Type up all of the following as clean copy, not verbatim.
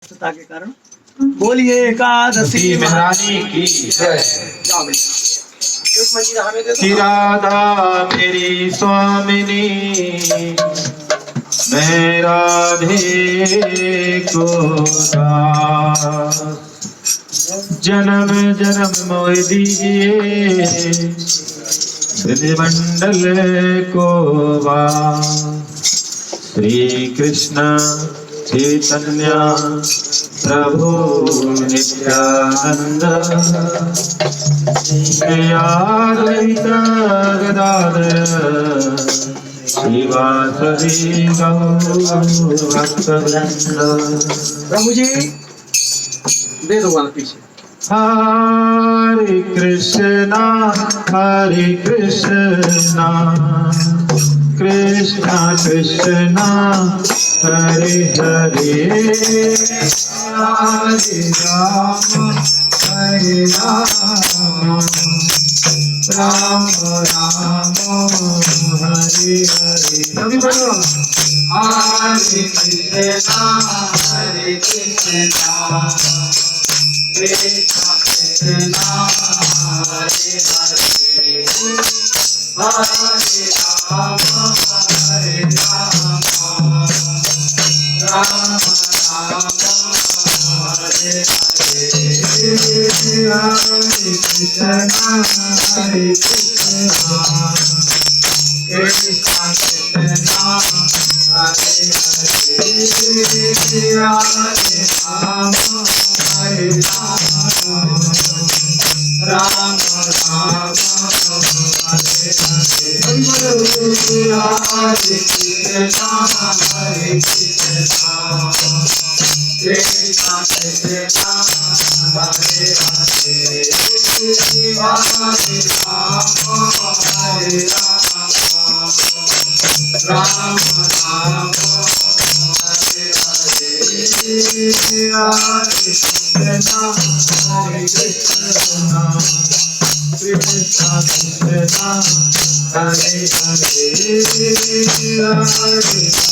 के कारण बोलिए एकादशी महारानी की जय। श्री राधा मेरी स्वामिनी, मैं राधे को दास। जन्म जन्म मोह दीजिए मंडल को वास। श्री कृष्ण चैतन्य प्रभु नित्यानंद, श्री अद्वैत गदाधर श्रीवासवी गौरभक्तवृंद। प्रभु जी दे दो वाला पीछे। हरे कृष्णा कृष्णा कृष्णा हरे हरे, हरे राम राम राम हरे हरे। सभी बोलो हरे कृष्णा कृष्णा कृष्णा हरे हरे, हरे राम राम राम हरे हरे। हरे कृष्णा कृष्णा कृष्णा हरे हरे, हरे राम राम राम हरे हरे। हरे कृष्णा कृष्णा कृष्णा हरे हरे, हरे राम राम हरे हरे। हरे कृष्णा कृष्णा कृष्णा कृष्णा हरे हरे, हरे राम राम राम हरे हरे। हरे कृष्णा कृष्णा कृष्णा कृष्णा हरे हरे, हरे राम राम राम हरे हरे। हरे कृष्णा कृष्णा कृष्णा हरे हरे, हरे राम राम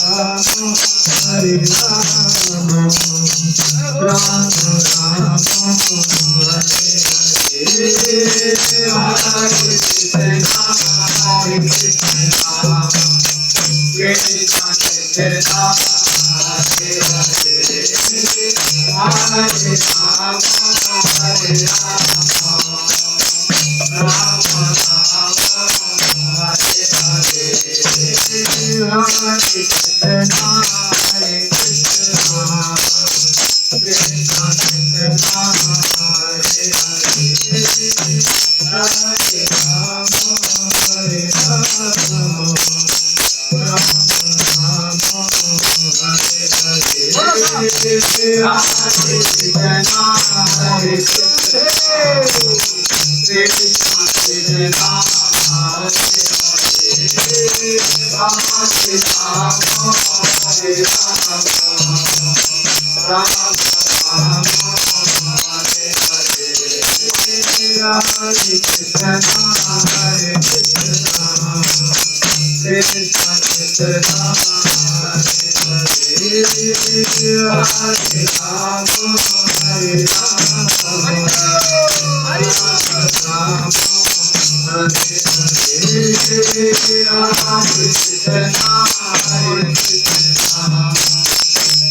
हरे हरे। हरे कृष्णा कृष्णा कृष्णा हरे हरे, हरे राम राम राम हरे हरे। हरे कृष्णा कृष्णा कृष्णा कृष्णा हरे हरे, हरे राम राम हरे हरे।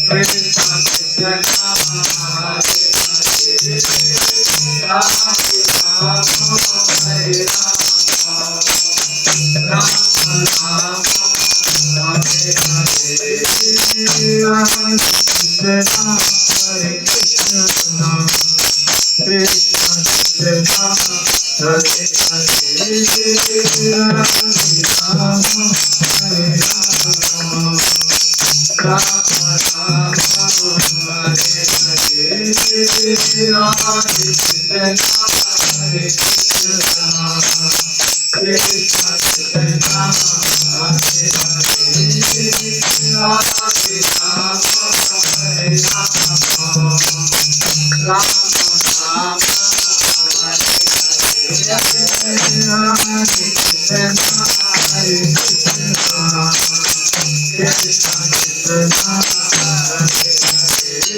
हरे कृष्णा कृष्णा कृष्णा हरे हरे, हरे राम राम राम हरे हरे। हरे कृष्णा कृष्णा कृष्णा कृष्णा हरे हरे, हरे राम राम राम हरे हरे। हरे कृष्णा कृष्णा कृष्णा हरे हरे, हरे राम राम राम हरे हरे। हरे Krishna Krishna Krishna Hare Hare,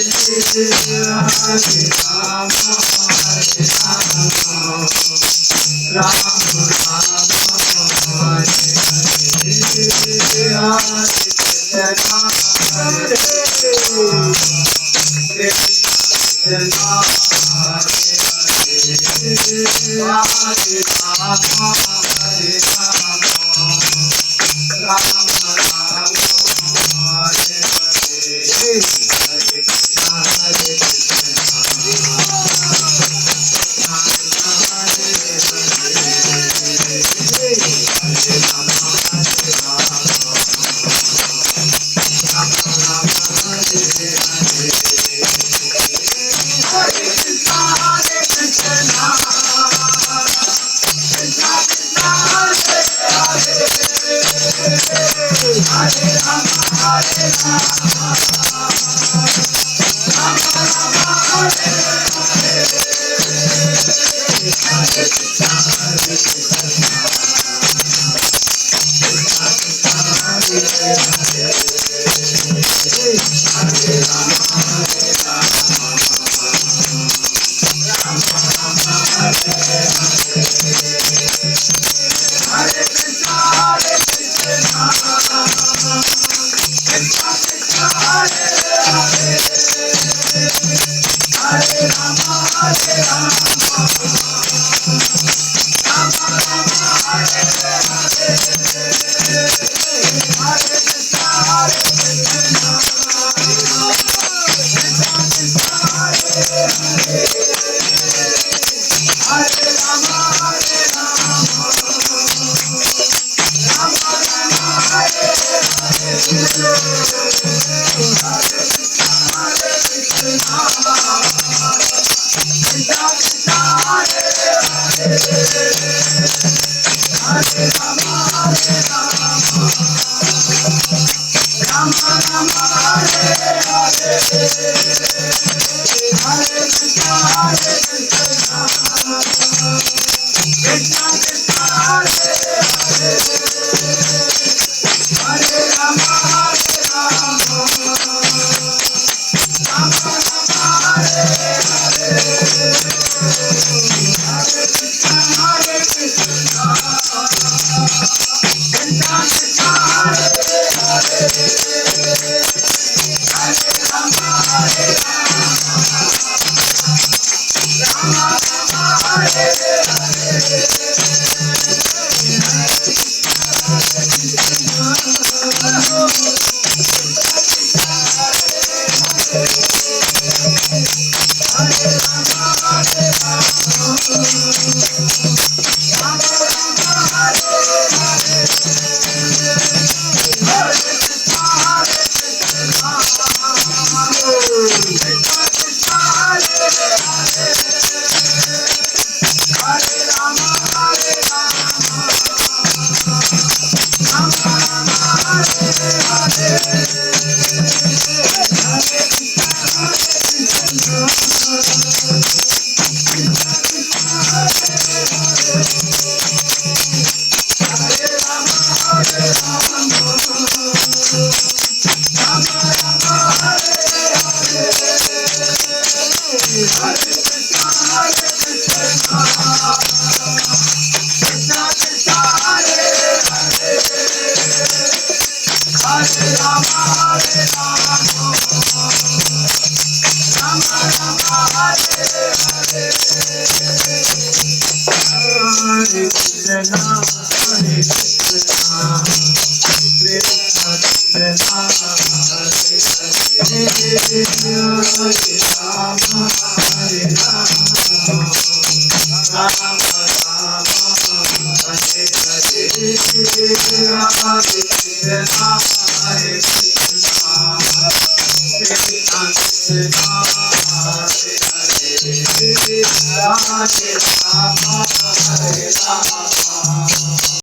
Hare Rama, Hare Rama.